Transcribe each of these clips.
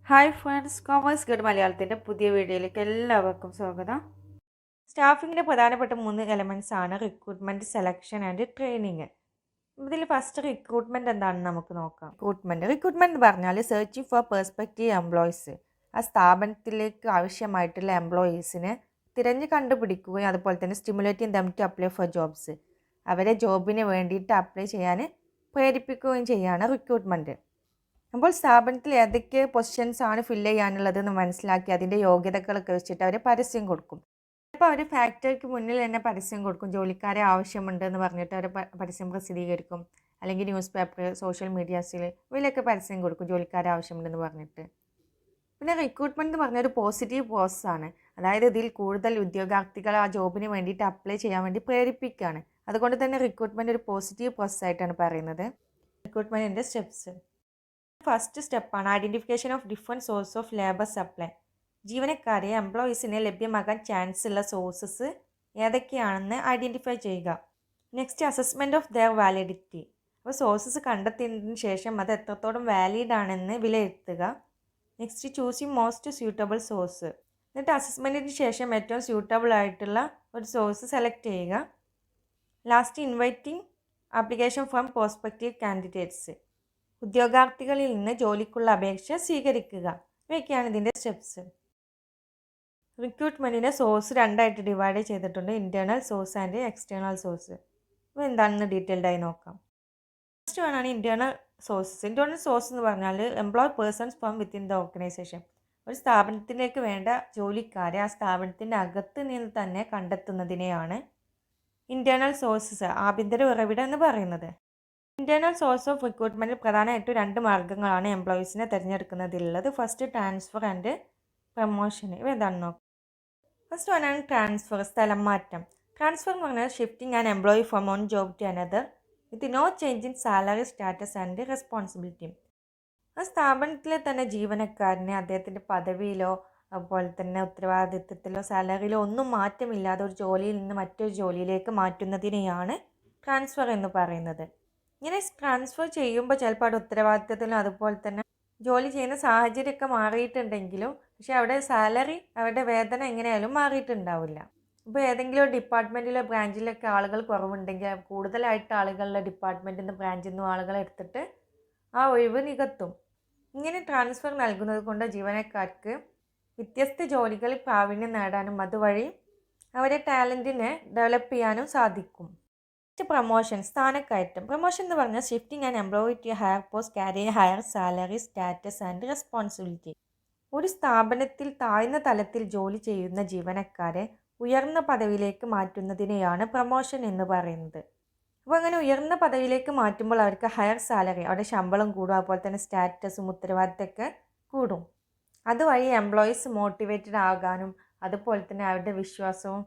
Hi friends, commerce Garh മലയാളത്തിൻ്റെ പുതിയ വീഡിയോയിലേക്ക് എല്ലാവർക്കും സ്വാഗതം. സ്റ്റാഫിങ്ങിൻ്റെ പ്രധാനപ്പെട്ട 3 എലമെൻറ്റ്സ് ആണ് റിക്രൂട്ട്മെൻറ്റ്, സെലക്ഷൻ ആൻഡ് ട്രെയിനിങ്. ഇതിൽ ഫസ്റ്റ് റിക്രൂട്ട്മെൻറ്റ് എന്താണെന്ന് നമുക്ക് നോക്കാം. റിക്രൂട്ട്മെൻറ്റ് എന്ന് പറഞ്ഞാൽ സെർച്ചിങ് ഫോർ പെർസ്പെക്റ്റീവ് എംപ്ലോയീസ്. ആ സ്ഥാപനത്തിലേക്ക് ആവശ്യമായിട്ടുള്ള എംപ്ലോയീസിനെ തിരഞ്ഞ് കണ്ടുപിടിക്കുകയും അതുപോലെ തന്നെ stimulating them to apply for jobs. അവരെ ജോബിന് വേണ്ടിയിട്ട് അപ്ലൈ ചെയ്യാൻ പ്രേരിപ്പിക്കുകയും ചെയ്യുകയാണ് റിക്രൂട്ട്മെൻറ്റ്. അപ്പോൾ സ്ഥാപനത്തിൽ ഏതൊക്കെ പൊസിഷൻസ് ആണ് ഫില്ല് ചെയ്യാനുള്ളതെന്ന് മനസ്സിലാക്കി അതിൻ്റെ യോഗ്യതകളൊക്കെ വെച്ചിട്ട് അവർ പരസ്യം കൊടുക്കും. അപ്പോൾ അവർ ഫാക്ടറിക്ക് മുന്നിൽ തന്നെ പരസ്യം കൊടുക്കും. ജോലിക്കാരെ ആവശ്യമുണ്ടെന്ന് പറഞ്ഞിട്ട് അവർ പരസ്യം പ്രസിദ്ധീകരിക്കും. അല്ലെങ്കിൽ ന്യൂസ് പേപ്പർ, സോഷ്യൽ മീഡിയാസിൽ ഇവയിലൊക്കെ പരസ്യം കൊടുക്കും ജോലിക്കാരെ ആവശ്യമുണ്ടെന്ന് പറഞ്ഞിട്ട്. പിന്നെ റിക്രൂട്ട്മെൻറ്റ് എന്ന് പറഞ്ഞൊരു പോസിറ്റീവ് പ്രോസസ്സാണ്. അതായത് ഇതിൽ കൂടുതൽ ഉദ്യോഗാർത്ഥികൾ ആ ജോബിന് വേണ്ടിയിട്ട് അപ്ലൈ ചെയ്യാൻ വേണ്ടി പ്രേരിപ്പിക്കുകയാണ്. അതുകൊണ്ട് തന്നെ റിക്രൂട്ട്മെൻറ്റ് ഒരു പോസിറ്റീവ് പ്രോസസ്സായിട്ടാണ് പറയുന്നത്. റിക്രൂട്ട്മെൻറ്റിൻ്റെ സ്റ്റെപ്സ്. ഫസ്റ്റ് സ്റ്റെപ്പാണ് identification of different source of labour supply. ജീവനക്കാരെ എംപ്ലോയീസിനെ ലഭ്യമാകാൻ ചാൻസ് ഉള്ള സോഴ്സസ് ഏതൊക്കെയാണെന്ന് ഐഡൻറ്റിഫൈ ചെയ്യുക. Next assessment of their validity. അപ്പോൾ സോഴ്സസ് കണ്ടെത്തിയതിന് ശേഷം അത് എത്രത്തോളം വാലിഡ് ആണെന്ന് വിലയിരുത്തുക. Next choosing most suitable source. എന്നിട്ട് അസസ്മെൻറ്റിന് ശേഷം ഏറ്റവും സ്യൂട്ടബിൾ ആയിട്ടുള്ള ഒരു സോഴ്സ് സെലക്ട് ചെയ്യുക. Last inviting application from prospective candidates. ഉദ്യോഗാർത്ഥികളിൽ നിന്ന് ജോലിക്കുള്ള അപേക്ഷ സ്വീകരിക്കുക. ഇവയൊക്കെയാണ് ഇതിൻ്റെ സ്റ്റെപ്സ്. റിക്രൂട്ട്മെൻറ്റിൻ്റെ സോഴ്സ് രണ്ടായിട്ട് ഡിവൈഡ് ചെയ്തിട്ടുണ്ട്. Internal source and external source. ഇവ എന്താണെന്ന് ഡീറ്റെയിൽഡായി നോക്കാം. ഫസ്റ്റ് വേണമാണ് ഇൻറ്റേർണൽ സോഴ്സസ്. ഇൻറ്റേർണൽ സോഴ്സ് എന്ന് പറഞ്ഞാൽ employ persons from within the organisation. ഒരു സ്ഥാപനത്തിലേക്ക് വേണ്ട ജോലിക്കാരെ ആ സ്ഥാപനത്തിൻ്റെ അകത്ത് നിന്ന് തന്നെ കണ്ടെത്തുന്നതിനെയാണ് ഇൻറ്റേർണൽ സോഴ്സസ്, ആഭ്യന്തര ഉറവിടം എന്ന് പറയുന്നത്. ഇൻറ്റേർണൽ സോഴ്സ് ഓഫ് റിക്രൂട്ട്മെൻറ്റിൽ പ്രധാനമായിട്ടും 2 മാർഗ്ഗങ്ങളാണ് എംപ്ലോയീസിനെ തിരഞ്ഞെടുക്കുന്നതിലുള്ളത്. First transfer and promotion. ഇവ എന്താണെന്ന് നോക്കാം. ഫസ്റ്റ് വണ്ണാണ് ട്രാൻസ്ഫർ, സ്ഥലം മാറ്റം. ട്രാൻസ്ഫർ എന്ന് പറഞ്ഞാൽ shifting an employee from one job to another with no change in salary, status and responsibility. ആ സ്ഥാപനത്തിലെ തന്നെ ജീവനക്കാരനെ അദ്ദേഹത്തിൻ്റെ പദവിയിലോ അതുപോലെ തന്നെ ഉത്തരവാദിത്വത്തിലോ സാലറിയിലോ ഒന്നും മാറ്റമില്ലാതെ ഒരു ജോലിയിൽ നിന്ന് മറ്റൊരു ജോലിയിലേക്ക് മാറ്റുന്നതിനെയാണ് ട്രാൻസ്ഫർ എന്ന് പറയുന്നത്. ഇങ്ങനെ ട്രാൻസ്ഫർ ചെയ്യുമ്പോൾ ചിലപ്പോൾ അവിടെ ഉത്തരവാദിത്തത്തിലും അതുപോലെ തന്നെ ജോലി ചെയ്യുന്ന സാഹചര്യമൊക്കെ മാറിയിട്ടുണ്ടെങ്കിലും പക്ഷേ അവിടെ സാലറി, അവരുടെ വേതനം എങ്ങനെയായാലും മാറിയിട്ടുണ്ടാവില്ല. ഇപ്പോൾ ഏതെങ്കിലും ഡിപ്പാർട്ട്മെൻറ്റിലോ ബ്രാഞ്ചിലൊക്കെ ആളുകൾ കുറവുണ്ടെങ്കിൽ കൂടുതലായിട്ട് ആളുകളുടെ ഡിപ്പാർട്ട്മെൻറ്റിൽ നിന്ന് ബ്രാഞ്ചിൽ നിന്നും ആളുകളെ എടുത്തിട്ട് ആ ഒഴിവ് നികത്തും. ഇങ്ങനെ ട്രാൻസ്ഫർ നൽകുന്നത് കൊണ്ട് ജീവനക്കാർക്ക് വ്യത്യസ്ത ജോലികളിൽ പ്രാവീണ്യം നേടാനും അതുവഴി അവരെ ടാലൻറ്റിനെ ഡെവലപ്പ് ചെയ്യാനും സാധിക്കും. പ്രൊമോഷൻ, സ്ഥാനക്കയറ്റം. പ്രൊമോഷൻ എന്ന് പറഞ്ഞാൽ shifting and employee to higher post carrying higher salary, status and responsibility. ഒരു സ്ഥാപനത്തിൽ താഴ്ന്ന തലത്തിൽ ജോലി ചെയ്യുന്ന ജീവനക്കാരെ ഉയർന്ന പദവിയിലേക്ക് മാറ്റുന്നതിനെയാണ് പ്രൊമോഷൻ എന്ന് പറയുന്നത്. അപ്പോൾ അങ്ങനെ ഉയർന്ന പദവിയിലേക്ക് മാറ്റുമ്പോൾ അവർക്ക് ഹയർ സാലറി, അവരുടെ ശമ്പളം കൂടും, അതുപോലെ തന്നെ സ്റ്റാറ്റസും ഉത്തരവാദിത്തമൊക്കെ കൂടും. അതുവഴി എംപ്ലോയീസ് മോട്ടിവേറ്റഡ് ആകാനും അതുപോലെ തന്നെ അവരുടെ വിശ്വാസവും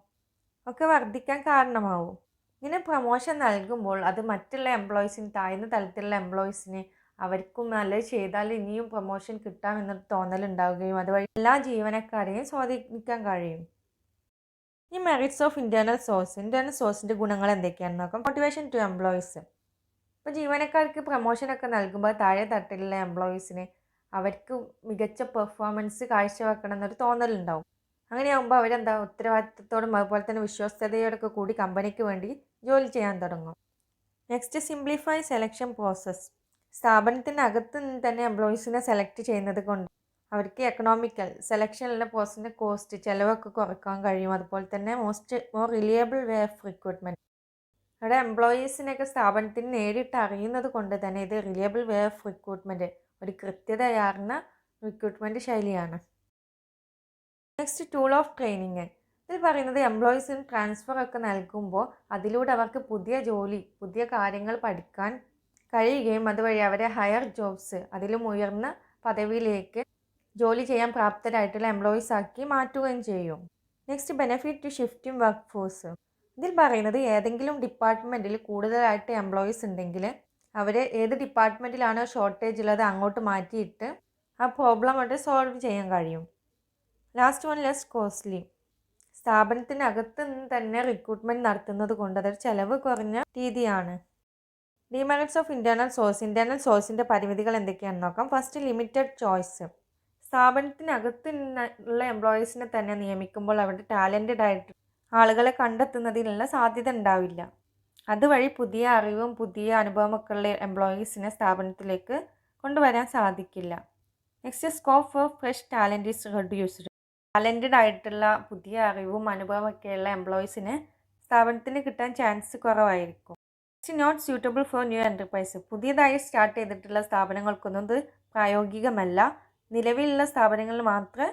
ഒക്കെ വർദ്ധിക്കാൻ കാരണമാവും. ഇങ്ങനെ പ്രൊമോഷൻ നൽകുമ്പോൾ അത് മറ്റുള്ള എംപ്ലോയീസിന്, താഴ്ന്ന തലത്തിലുള്ള എംപ്ലോയീസിന് അവർക്കും നല്ലത് ചെയ്താൽ ഇനിയും പ്രൊമോഷൻ കിട്ടാമെന്നൊരു തോന്നലുണ്ടാവുകയും അതുവഴി എല്ലാ ജീവനക്കാരെയും സ്വാധീനിക്കാൻ കഴിയും. ഈ മെറിറ്റ്സ് ഓഫ് ഇൻറ്റേർണൽ സോഴ്സ്. ഇൻറ്റേർണൽ സോഴ്സിൻ്റെ ഗുണങ്ങൾ എന്തൊക്കെയാണെന്ന് നോക്കാം. Motivation to employees. ഇപ്പോൾ ജീവനക്കാർക്ക് പ്രൊമോഷനൊക്കെ നൽകുമ്പോൾ താഴെ തട്ടിലുള്ള എംപ്ലോയീസിന് അവർക്ക് മികച്ച പെർഫോമൻസ് കാഴ്ചവെക്കണം എന്നൊരു തോന്നലുണ്ടാവും. അങ്ങനെയാകുമ്പോൾ അവരെന്താ ഉത്തരവാദിത്തത്തോടും അതുപോലെ തന്നെ വിശ്വസ്തയോടൊക്കെ കൂടി കമ്പനിക്ക് വേണ്ടി ജോലി ചെയ്യാൻ തുടങ്ങും. Next simplify selection process. സ്ഥാപനത്തിനകത്ത് നിന്ന് തന്നെ എംപ്ലോയീസിനെ സെലക്ട് ചെയ്യുന്നത് കൊണ്ട് അവർക്ക് എക്കണോമിക്കൽ സെലക്ഷനുള്ള പ്രോസസ്സിൻ്റെ കോസ്റ്റ്, ചിലവൊക്കെ കുറക്കാൻ കഴിയും. അതുപോലെ തന്നെ more reliable way of recruitment. അവിടെ എംപ്ലോയീസിനെയൊക്കെ സ്ഥാപനത്തിന് നേരിട്ട് അറിയുന്നത് കൊണ്ട് തന്നെ ഇത് റിലയബിൾ വേ ഓഫ് റിക്രൂട്ട്മെൻറ്റ്, ഒരു കൃത്യതയാർന്ന റിക്രൂട്ട്മെൻറ്റ് ശൈലിയാണ്. Next tool of training. ഇതിൽ പറയുന്നത് എംപ്ലോയീസിന് ട്രാൻസ്ഫർ ഒക്കെ നൽകുമ്പോൾ അതിലൂടെ അവർക്ക് പുതിയ കാര്യങ്ങൾ പഠിക്കാൻ കഴിയുകയും അതുവഴി അവരെ ഹയർ ജോബ്സ്, അതിലും ഉയർന്ന പദവിയിലേക്ക് ജോലി ചെയ്യാൻ പ്രാപ്തരായിട്ടുള്ള എംപ്ലോയീസ് ആക്കി മാറ്റുകയും ചെയ്യും. Next benefit to shifting work force. ഇതിൽ പറയുന്നത് ഏതെങ്കിലും ഡിപ്പാർട്ട്മെൻറ്റിൽ കൂടുതലായിട്ട് എംപ്ലോയീസ് ഉണ്ടെങ്കിൽ അവരെ ഏത് ഡിപ്പാർട്ട്മെൻറ്റിലാണോ ഷോർട്ടേജ് ഉള്ളത് അങ്ങോട്ട് മാറ്റിയിട്ട് ആ പ്രോബ്ലം അവിടെ സോൾവ് ചെയ്യാൻ കഴിയും. Last one, less costly. സ്ഥാപനത്തിനകത്ത് നിന്ന് തന്നെ റിക്രൂട്ട്മെൻറ്റ് നടത്തുന്നത് കൊണ്ട് അതൊരു ചിലവ് കുറഞ്ഞ രീതിയാണ്. Demerits of internal source. ഇൻറ്റേർണൽ സോഴ്സിൻ്റെ പരിമിതികൾ എന്തൊക്കെയാണെന്ന് നോക്കാം. First, limited choice. സ്ഥാപനത്തിനകത്ത് നിന്നുള്ള എംപ്ലോയീസിനെ തന്നെ നിയമിക്കുമ്പോൾ അവരുടെ ടാലൻറ്റഡ് ആയിട്ട് ആളുകളെ കണ്ടെത്തുന്നതിനുള്ള സാധ്യത ഉണ്ടാവില്ല. അതുവഴി പുതിയ അറിവും പുതിയ അനുഭവമൊക്കെ ഉള്ള എംപ്ലോയീസിനെ സ്ഥാപനത്തിലേക്ക് കൊണ്ടുവരാൻ സാധിക്കില്ല. Next, scope for fresh talent is reduced. Talented ആയിട്ടുള്ള പുതിയ അറിവും അനുഭവമൊക്കെയുള്ള എംപ്ലോയീസിന് സ്ഥാപനത്തിന് കിട്ടാൻ ചാൻസ് കുറവായിരിക്കും. Next, not suitable for new enterprise. പുതിയതായി സ്റ്റാർട്ട് ചെയ്തിട്ടുള്ള സ്ഥാപനങ്ങൾക്കൊന്നും ഇത് പ്രായോഗികമല്ല. നിലവിലുള്ള സ്ഥാപനങ്ങളിൽ മാത്രമേ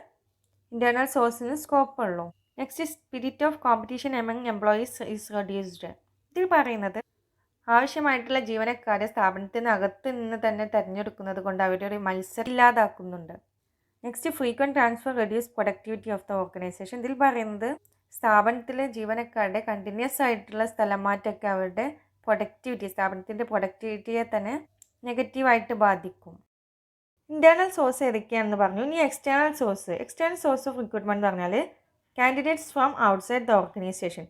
ഇൻറ്റേർണൽ സോഴ്സിന് സ്കോപ്പ് ഉള്ളൂ. Next, spirit of competition among employees is reduced. ഇതിൽ പറയുന്നത് ആവശ്യമായിട്ടുള്ള ജീവനക്കാരെ സ്ഥാപനത്തിനകത്ത് നിന്ന് തന്നെ തിരഞ്ഞെടുക്കുന്നത് കൊണ്ട് അവരുടെ മത്സരം ഇല്ലാതാക്കുന്നുണ്ട്. Next, frequent transfer reduce productivity of the organisation. ഇതിൽ പറയുന്നത് സ്ഥാപനത്തിലെ ജീവനക്കാരുടെ കണ്ടിന്യൂസ് ആയിട്ടുള്ള സ്ഥലം മാറ്റമൊക്കെ അവരുടെ സ്ഥാപനത്തിൻ്റെ പ്രൊഡക്ടിവിറ്റിയെ തന്നെ നെഗറ്റീവായിട്ട് ബാധിക്കും. ഇൻറ്റേർണൽ സോഴ്സ് ഏതൊക്കെയാണെന്ന് പറഞ്ഞു. ഇനി എക്സ്റ്റേണൽ സോഴ്സ് ഓഫ് റിക്രൂട്ട്മെൻറ്റ് എന്ന് പറഞ്ഞാൽ candidates from outside the organisation.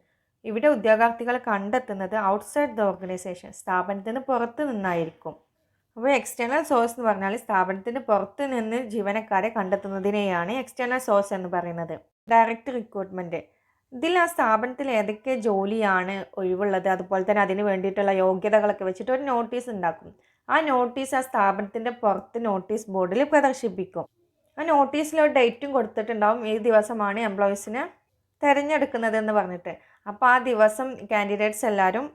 ഇവിടെ ഉദ്യോഗാർത്ഥികളെ കണ്ടെത്തുന്നത് ഔട്ട്സൈഡ് ദ ഓർഗനൈസേഷൻ, സ്ഥാപനത്തിന് പുറത്ത് നിന്നായിരിക്കും. അപ്പോൾ എക്സ്റ്റേണൽ സോഴ്സ് എന്ന് പറഞ്ഞാൽ സ്ഥാപനത്തിന് പുറത്ത് നിന്ന് ജീവനക്കാരെ കണ്ടെത്തുന്നതിനെയാണ് എക്സ്റ്റേണൽ സോഴ്സ് എന്ന് പറയുന്നത്. ഡയറക്റ്റ് റിക്രൂട്ട്മെൻറ്റ്, ഇതിൽ ആ സ്ഥാപനത്തിൽ ഏതൊക്കെ ജോലിയാണ് ഒഴിവുള്ളത്, അതുപോലെ തന്നെ അതിന് വേണ്ടിയിട്ടുള്ള യോഗ്യതകളൊക്കെ വെച്ചിട്ട് ഒരു നോട്ടീസ് ഉണ്ടാക്കും. ആ നോട്ടീസ് ആ സ്ഥാപനത്തിൻ്റെ പുറത്ത് നോട്ടീസ് ബോർഡിൽ പ്രദർശിപ്പിക്കും. ആ നോട്ടീസിൽ ഒരു ഡേറ്റും കൊടുത്തിട്ടുണ്ടാവും, ഏത് ദിവസമാണ് എംപ്ലോയീസിനെ തിരഞ്ഞെടുക്കുന്നത് എന്ന് പറഞ്ഞിട്ട്. അപ്പോൾ ആ ദിവസം കാൻഡിഡേറ്റ്സ് എല്ലാവരും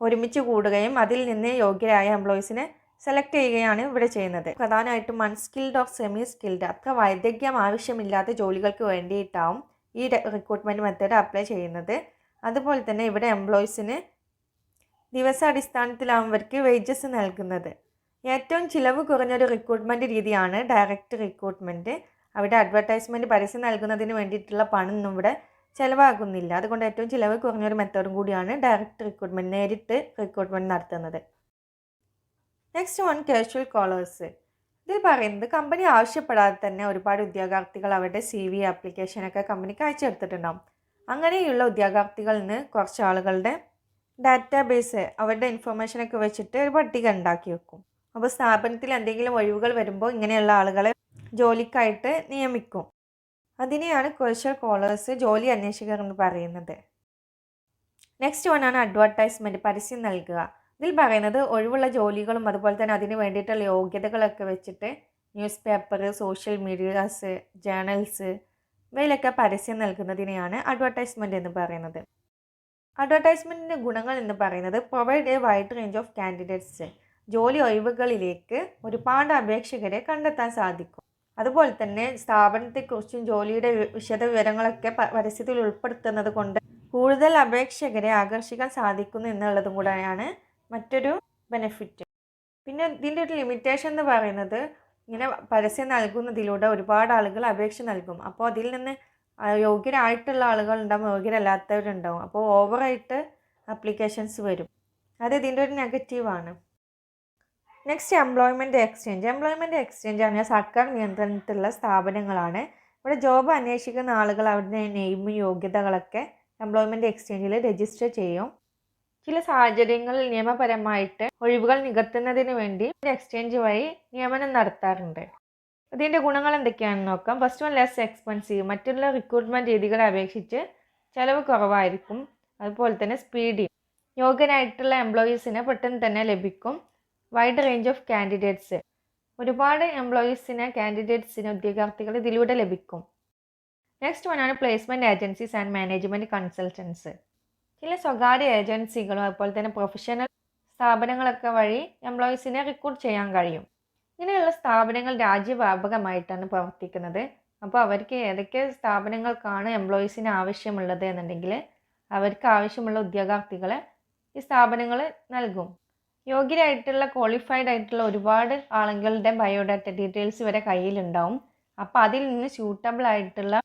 ഒരുമിച്ച് കൂടുകയും അതിൽ നിന്ന് യോഗ്യരായ എംപ്ലോയീസിനെ സെലക്ട് ചെയ്യുകയാണ് ഇവിടെ ചെയ്യുന്നത്. പ്രധാനമായിട്ടും അൺസ്കിൽഡ് ഓർ സെമി സ്കിൽഡ്, അത്ര വൈദഗ്ധ്യം ആവശ്യമില്ലാത്ത ജോലികൾക്ക് വേണ്ടിയിട്ടാവും ഈ റിക്രൂട്ട്മെൻറ്റ് മെത്തേഡ് അപ്ലൈ ചെയ്യുന്നത്. അതുപോലെ തന്നെ ഇവിടെ എംപ്ലോയീസിന് ദിവസാടിസ്ഥാനത്തിലാവും ഇവർക്ക് വേജസ് നൽകുന്നത്. ഏറ്റവും ചിലവ് കുറഞ്ഞൊരു റിക്രൂട്ട്മെൻറ്റ് രീതിയാണ് ഡയറക്റ്റ് റിക്രൂട്ട്മെൻറ്റ്. അവിടെ അഡ്വർടൈസ്മെൻറ്റ് പരസ്യം നൽകുന്നതിന് വേണ്ടിയിട്ടുള്ള പണമൊന്നും ഇവിടെ ചിലവാകുന്നില്ല. അതുകൊണ്ട് ഏറ്റവും ചിലവ് കുറഞ്ഞൊരു മെത്തേഡും കൂടിയാണ് ഡയറക്റ്റ് റിക്രൂട്ട്മെൻറ്റ്, നേരിട്ട് റിക്രൂട്ട്മെൻറ്റ് നടത്തുന്നത്. Next one, casual callers. ഇതിൽ പറയുന്നത് കമ്പനി ആവശ്യപ്പെടാതെ തന്നെ ഒരുപാട് ഉദ്യോഗാർത്ഥികൾ അവരുടെ CV ആപ്ലിക്കേഷനൊക്കെ കമ്പനിക്ക് അയച്ചെടുത്തിട്ടുണ്ടാകും. അങ്ങനെയുള്ള ഉദ്യോഗാർത്ഥികളിൽ നിന്ന് കുറച്ച് ആളുകളുടെ ഡാറ്റാബേസ്, അവരുടെ ഇൻഫർമേഷനൊക്കെ വെച്ചിട്ട് ഒരു പട്ടിക ഉണ്ടാക്കി വെക്കും. അപ്പോൾ സ്ഥാപനത്തിൽ എന്തെങ്കിലും ഒഴിവുകൾ വരുമ്പോൾ ഇങ്ങനെയുള്ള ആളുകളെ ജോലിക്കായിട്ട് നിയമിക്കും. അതിനെയാണ് കാഷ്വൽ കോളേഴ്സ്, ജോലി അന്വേഷകർ എന്ന് പറയുന്നത്. നെക്സ്റ്റ് വൺ ആണ് അഡ്വർടൈസ്മെൻറ്റ്, പരസ്യം നൽകുക. ഇതിൽ പറയുന്നത് ഒഴിവുള്ള ജോലികളും അതുപോലെ തന്നെ അതിന് വേണ്ടിയിട്ടുള്ള യോഗ്യതകളൊക്കെ വെച്ചിട്ട് newspaper, social medias, journals ഇവയിലൊക്കെ പരസ്യം നൽകുന്നതിനെയാണ് അഡ്വർടൈസ്മെൻറ്റ് എന്ന് പറയുന്നത്. അഡ്വർടൈസ്മെൻറ്റിൻ്റെ ഗുണങ്ങൾ എന്ന് പറയുന്നത് provide a wide range of candidates. ജോലി ഒഴിവുകളിലേക്ക് ഒരുപാട് അപേക്ഷകരെ കണ്ടെത്താൻ സാധിക്കും. അതുപോലെ തന്നെ സ്ഥാപനത്തെക്കുറിച്ചും ജോലിയുടെ വിശദ വിവരങ്ങളൊക്കെ പരസ്യത്തിൽ ഉൾപ്പെടുത്തുന്നത് കൊണ്ട് കൂടുതൽ അപേക്ഷകരെ ആകർഷിക്കാൻ സാധിക്കുന്നു എന്നുള്ളതും കൂടെയാണ് മറ്റൊരു ബെനിഫിറ്റ്. പിന്നെ ഇതിൻ്റെ ഒരു ലിമിറ്റേഷൻ എന്ന് പറയുന്നത് ഇങ്ങനെ പരസ്യം നൽകുന്നതിലൂടെ ഒരുപാട് ആളുകൾ അപേക്ഷ നൽകും. അപ്പോൾ അതിൽ നിന്ന് യോഗ്യരായിട്ടുള്ള ആളുകളുണ്ടാവും, യോഗ്യരല്ലാത്തവരുണ്ടാവും. അപ്പോൾ ഓവറായിട്ട് ആപ്ലിക്കേഷൻസ് വരും. അത് ഇതിൻ്റെ ഒരു നെഗറ്റീവാണ്. നെക്സ്റ്റ്, എംപ്ലോയ്മെൻറ്റ് എക്സ്ചേഞ്ച് പറഞ്ഞാൽ സർക്കാർ നിയന്ത്രണത്തിലുള്ള സ്ഥാപനങ്ങളാണ്. ഇവിടെ ജോബ് അന്വേഷിക്കുന്ന ആളുകൾ അവരുടെ നെയിമും യോഗ്യതകളൊക്കെ എംപ്ലോയ്മെൻറ്റ് എക്സ്ചേഞ്ചിൽ രജിസ്റ്റർ ചെയ്യും. ചില സാഹചര്യങ്ങളിൽ നിയമപരമായിട്ട് ഒഴിവുകൾ നികത്തുന്നതിന് വേണ്ടി എക്സ്ചേഞ്ച് വഴി നിയമനം നടത്താറുണ്ട്. ഇതിൻ്റെ ഗുണങ്ങൾ എന്തൊക്കെയാണെന്ന് നോക്കാം. First one, less expensive. മറ്റുള്ള റിക്രൂട്ട്മെൻറ്റ് രീതികളെ അപേക്ഷിച്ച് ചിലവ് കുറവായിരിക്കും. അതുപോലെ തന്നെ സ്പീഡി, യോഗ്യരായിട്ടുള്ള എംപ്ലോയീസിനെ പെട്ടെന്ന് തന്നെ ലഭിക്കും. വൈഡ് റേഞ്ച് ഓഫ് കാൻഡിഡേറ്റ്സ്, ഒരുപാട് കാൻഡിഡേറ്റ്സിന് ഉദ്യോഗാർത്ഥികൾ ഇതിലൂടെ ലഭിക്കും. നെക്സ്റ്റ് വൺ ആണ് placement agencies and management consultants. ചില സ്വകാര്യ ഏജൻസികളും അതുപോലെ തന്നെ പ്രൊഫഷണൽ സ്ഥാപനങ്ങളൊക്കെ വഴി എംപ്ലോയീസിനെ റിക്രൂട്ട് ചെയ്യാൻ കഴിയും. ഇങ്ങനെയുള്ള സ്ഥാപനങ്ങൾ രാജ്യവ്യാപകമായിട്ടാണ് പ്രവർത്തിക്കുന്നത്. അപ്പോൾ അവർക്ക് ഏതൊക്കെ സ്ഥാപനങ്ങൾക്കാണ് എംപ്ലോയീസിന് ആവശ്യമുള്ളത് എന്നുണ്ടെങ്കിൽ അവർക്ക് ആവശ്യമുള്ള ഉദ്യോഗാർത്ഥികളെ ഈ സ്ഥാപനങ്ങൾ നൽകും. യോഗ്യരായിട്ടുള്ള ക്വാളിഫൈഡ് ആയിട്ടുള്ള ഒരുപാട് ആളുകളുടെ ബയോഡാറ്റ ഡീറ്റെയിൽസ് ഇവരെ കയ്യിലുണ്ടാവും. അപ്പോൾ അതിൽ നിന്ന് സ്യൂട്ടബിൾ ആയിട്ടുള്ള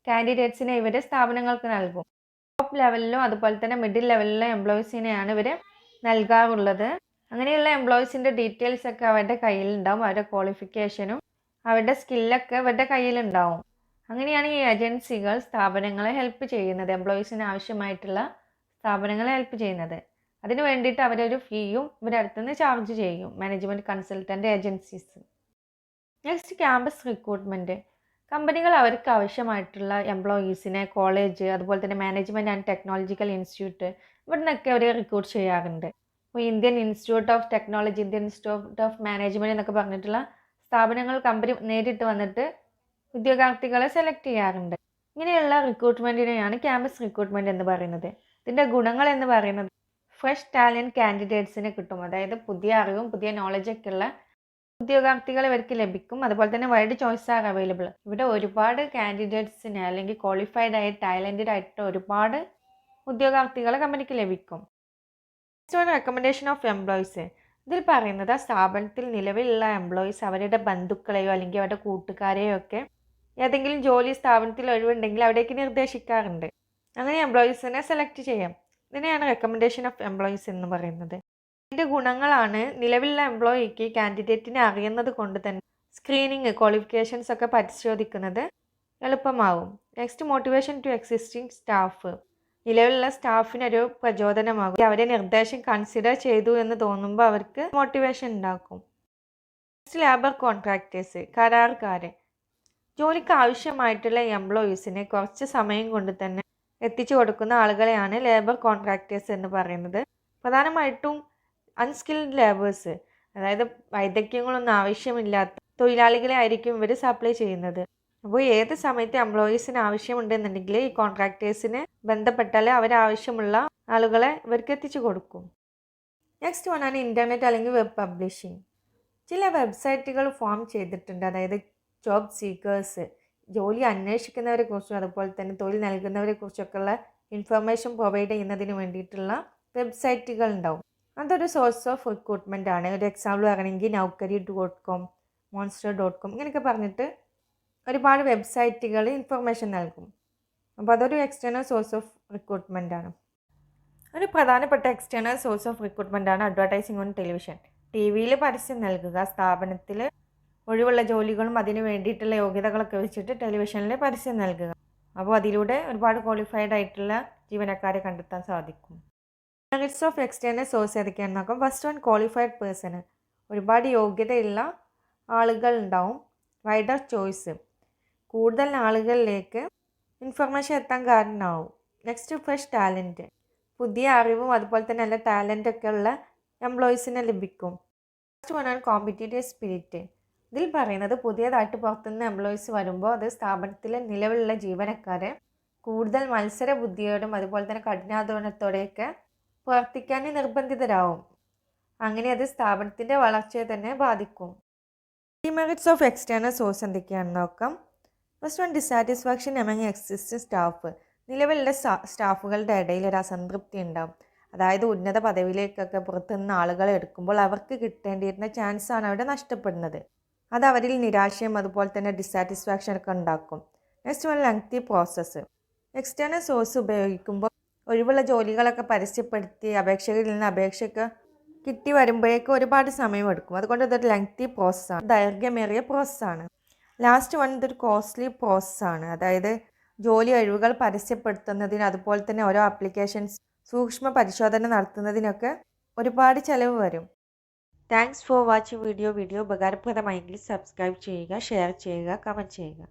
കാൻഡിഡേറ്റ്സിനെ ഇവരെ സ്ഥാപനങ്ങൾക്ക് നൽകും. ടോപ്പ് ലെവലിലും അതുപോലെ തന്നെ മിഡിൽ ലെവലിലും എംപ്ലോയീസിനെയാണ് ഇവർ നൽകാറുള്ളത്. അങ്ങനെയുള്ള എംപ്ലോയീസിൻ്റെ ഡീറ്റെയിൽസ് ഒക്കെ അവരുടെ കയ്യിലുണ്ടാവും. അവരുടെ ക്വാളിഫിക്കേഷനും അവരുടെ സ്കില്ലൊക്കെ അവരുടെ കയ്യിലുണ്ടാവും. അങ്ങനെയാണ് ഈ ഏജൻസികൾ സ്ഥാപനങ്ങളെ ഹെൽപ്പ് ചെയ്യുന്നത്, എംപ്ലോയീസിന് ആവശ്യമായിട്ടുള്ള സ്ഥാപനങ്ങളെ ഹെൽപ്പ് ചെയ്യുന്നത്. അതിന് വേണ്ടിയിട്ട് അവരൊരു ഫീയും ഇവരുടെ അടുത്തുനിന്ന് ചാർജ് ചെയ്യും, management consultant agencies. Next, campus recruitment. കമ്പനികൾ അവർക്ക് ആവശ്യമായിട്ടുള്ള എംപ്ലോയീസിനെ കോളേജ്, അതുപോലെ തന്നെ മാനേജ്മെൻറ്റ് ആൻഡ് ടെക്നോളജിക്കൽ ഇൻസ്റ്റിറ്റ്യൂട്ട് ഇവിടെ നിന്നൊക്കെ അവർ റിക്രൂട്ട് ചെയ്യാറുണ്ട്. ഇപ്പോൾ Indian institute of technology, Indian institute of management എന്നൊക്കെ പറഞ്ഞിട്ടുള്ള സ്ഥാപനങ്ങൾ കമ്പനി നേരിട്ട് വന്നിട്ട് ഉദ്യോഗാർത്ഥികളെ സെലക്ട് ചെയ്യാറുണ്ട്. ഇങ്ങനെയുള്ള റിക്രൂട്ട്മെൻറ്റിനെയാണ് ക്യാമ്പസ് റിക്രൂട്ട്മെൻറ്റ് എന്ന് പറയുന്നത്. ഇതിൻ്റെ ഗുണങ്ങൾ എന്ന് പറയുന്നത് ഫ്രഷ് ടാലൻറ്റ് കാൻഡിഡേറ്റ്സിന് കിട്ടും. അതായത് പുതിയ അറിവും പുതിയ നോളജൊക്കെ ഉള്ള ഉദ്യോഗാർത്ഥികൾ ഇവർക്ക് ലഭിക്കും. അതുപോലെ തന്നെ വൈഡ് ചോയ്സ് ആർ അവൈലബിൾ. ഇവിടെ ഒരുപാട് കാൻഡിഡേറ്റ്സിന് അല്ലെങ്കിൽ ക്വാളിഫൈഡ് ആയി ടാലൻറ്റഡ് ആയിട്ട് ഒരുപാട് ഉദ്യോഗാർത്ഥികളെ കമ്പനിക്ക് ലഭിക്കും. Next one, recommendation of employees. ഇതിൽ പറയുന്നത് സ്ഥാപനത്തിൽ നിലവിലുള്ള എംപ്ലോയീസ് അവരുടെ ബന്ധുക്കളെയോ അല്ലെങ്കിൽ അവരുടെ കൂട്ടുകാരെയോ ഒക്കെ ഏതെങ്കിലും ജോലി സ്ഥാപനത്തിൽ ഒഴിവുണ്ടെങ്കിൽ അവിടേക്ക് നിർദ്ദേശിക്കാറുണ്ട്. അങ്ങനെ എംപ്ലോയീസിനെ സെലക്ട് ചെയ്യാം. ഇതിനെയാണ് റെക്കമെൻഡേഷൻ ഓഫ് എംപ്ലോയീസ് എന്ന് പറയുന്നത്. ഇതിൻ്റെ ഗുണങ്ങളാണ് നിലവിലുള്ള എംപ്ലോയിക്ക് കാൻഡിഡേറ്റിനെ അറിയുന്നത് കൊണ്ട് തന്നെ സ്ക്രീനിങ്, ക്വാളിഫിക്കേഷൻസ് ഒക്കെ പരിശോധിക്കുന്നത് എളുപ്പമാവും. Next, motivation to existing staff. നിലവിലുള്ള സ്റ്റാഫിനൊരു പ്രചോദനമാകും. അവരെ നിർദ്ദേശം കൺസിഡർ ചെയ്തു എന്ന് തോന്നുമ്പോൾ അവർക്ക് മോട്ടിവേഷൻ ഉണ്ടാക്കും. നെക്സ്റ്റ്, ലേബർ കോൺട്രാക്ടേഴ്സ്, കരാറുകാർ. ജോലിക്ക് ആവശ്യമായിട്ടുള്ള എംപ്ലോയീസിനെ കുറച്ച് സമയം കൊണ്ട് തന്നെ എത്തിച്ചു കൊടുക്കുന്ന ആളുകളെയാണ് ലേബർ കോൺട്രാക്ടേഴ്സ് എന്ന് പറയുന്നത്. പ്രധാനമായിട്ടും അൺസ്കിൽഡ് ലേബേഴ്സ്, അതായത് വൈദഗ്ധ്യങ്ങളൊന്നും ആവശ്യമില്ലാത്ത തൊഴിലാളികളെ ആയിരിക്കും ഇവർ സപ്ലൈ ചെയ്യുന്നത്. അപ്പോൾ ഏത് സമയത്ത് എംപ്ലോയീസിന് ആവശ്യമുണ്ടെന്നുണ്ടെങ്കിൽ ഈ കോൺട്രാക്ടേഴ്സിനെ ബന്ധപ്പെട്ടാൽ അവരാവശ്യമുള്ള ആളുകളെ ഇവർക്ക് എത്തിച്ചു കൊടുക്കും. നെക്സ്റ്റ് വണ്ണാണ് ഇൻ്റർനെറ്റ് അല്ലെങ്കിൽ വെബ് പബ്ലിഷിംഗ്. ചില വെബ്സൈറ്റുകൾ ഫോം ചെയ്തിട്ടുണ്ട്. അതായത് ജോബ് സീക്കേഴ്സ്, ജോലി അന്വേഷിക്കുന്നവരെ കുറിച്ചും അതുപോലെ തന്നെ തൊഴിൽ നൽകുന്നവരെ കുറിച്ചൊക്കെയുള്ള ഇൻഫർമേഷൻ പ്രൊവൈഡ് ചെയ്യുന്നതിന് വേണ്ടിയിട്ടുള്ള വെബ്സൈറ്റുകൾ ഉണ്ടാവും. അതൊരു സോഴ്സ് ഓഫ് റിക്രൂട്ട്മെൻ്റ് ആണ്. ഒരു എക്സാമ്പിൾ പറയണമെങ്കിൽ naukari.com, monster.com ഇങ്ങനെയൊക്കെ പറഞ്ഞിട്ട് ഒരുപാട് വെബ്സൈറ്റുകൾ ഇൻഫർമേഷൻ നൽകും. അപ്പോൾ അതൊരു എക്സ്റ്റേണൽ സോഴ്സ് ഓഫ് റിക്രൂട്ട്മെൻ്റ് ആണ്. ഒരു പ്രധാനപ്പെട്ട എക്സ്റ്റേണൽ സോഴ്സ് ഓഫ് റിക്രൂട്ട്മെൻ്റ് ആണ് അഡ്വർടൈസിംഗ് ഓൺ ടെലിവിഷൻ. ടി വിയിൽ പരസ്യം നൽകുക, സ്ഥാപനത്തിൽ ഒഴിവുള്ള ജോലികളും അതിന് വേണ്ടിയിട്ടുള്ള യോഗ്യതകളൊക്കെ വെച്ചിട്ട് ടെലിവിഷനിൽ പരസ്യം നൽകുക. അപ്പോൾ അതിലൂടെ ഒരുപാട് ക്വാളിഫൈഡ് ആയിട്ടുള്ള ജീവനക്കാരെ കണ്ടെത്താൻ സാധിക്കും. മെറിറ്റ്സ് ഓഫ് എക്സ്റ്റേണൽ സോഴ്സ് ഏതൊക്കെയാണെന്ന് നോക്കാം. First one, qualified person. ഒരുപാട് യോഗ്യതയുള്ള ആളുകൾ ഉണ്ടാവും. വൈഡർ ചോയ്സ്, കൂടുതൽ ആളുകളിലേക്ക് ഇൻഫർമേഷൻ എത്താൻ കാരണമാവും. Next, fresh talent. പുതിയ അറിവും അതുപോലെ തന്നെ നല്ല ടാലൻ്റൊക്കെ ഉള്ള എംപ്ലോയീസിനെ ലഭിക്കും. നെക്സ്റ്റ് വണ്ണാണ് കോമ്പറ്റീറ്റീവ് സ്പിരിറ്റ്. ഇതിൽ പറയുന്നത് പുതിയതായിട്ട് പുറത്തുനിന്ന് എംപ്ലോയീസ് വരുമ്പോൾ അത് സ്ഥാപനത്തിലെ നിലവിലുള്ള ജീവനക്കാരെ കൂടുതൽ മത്സര ബുദ്ധിയോടും അതുപോലെ തന്നെ കഠിനാധ്വാനത്തോടെയൊക്കെ പ്രവർത്തിക്കാൻ നിർബന്ധിതരാകും. അങ്ങനെ അത് സ്ഥാപനത്തിൻ്റെ വളർച്ചയെ തന്നെ ബാധിക്കും. ഡിമെറിറ്റ്സ് ഓഫ് എക്സ്റ്റേണൽ സോഴ്സ് എന്തൊക്കെയാണെന്ന് നോക്കാം. First one, dissatisfaction among existing staff. നിലവിലുള്ള സ്റ്റാഫുകളുടെ ഇടയിൽ ഒരു അസംതൃപ്തി ഉണ്ടാവും. അതായത് ഉന്നത പദവിയിലേക്കൊക്കെ പുറത്തുനിന്ന് ആളുകളെ എടുക്കുമ്പോൾ അവർക്ക് കിട്ടേണ്ടിയിരുന്ന ചാൻസാണ് അവിടെ നഷ്ടപ്പെടുന്നത്. അത് അവരിൽ നിരാശയും അതുപോലെ തന്നെ ഡിസാറ്റിസ്ഫാക്ഷൻ ഒക്കെ ഉണ്ടാക്കും. Next one, lengthy process. External source ഉപയോഗിക്കുമ്പോൾ ഒഴിവുള്ള ജോലികളൊക്കെ പരസ്യപ്പെടുത്തി അപേക്ഷകരിൽ നിന്ന് അപേക്ഷയൊക്കെ കിട്ടി വരുമ്പോഴേക്കും ഒരുപാട് സമയമെടുക്കും. അതുകൊണ്ട് ഇതൊരു ലെങ്തി പ്രോസസ്സാണ്, ദൈർഘ്യമേറിയ പ്രോസസ്സാണ്. ലാസ്റ്റ് വൺ, ഇതൊരു കോസ്റ്റ്ലി പ്രോസസ്സാണ്. അതായത് ജോലി ഒഴിവുകൾ പരസ്യപ്പെടുത്തുന്നതിന് അതുപോലെ തന്നെ ഓരോ ആപ്ലിക്കേഷൻസ് സൂക്ഷ്മ പരിശോധന നടത്തുന്നതിനൊക്കെ ഒരുപാട് ചിലവ് വരും. താങ്ക്സ് ഫോർ വാച്ചിങ് വീഡിയോ ഉപകാരപ്രദമായെങ്കിൽ സബ്സ്ക്രൈബ് ചെയ്യുക, ഷെയർ ചെയ്യുക, കമൻറ്റ് ചെയ്യുക.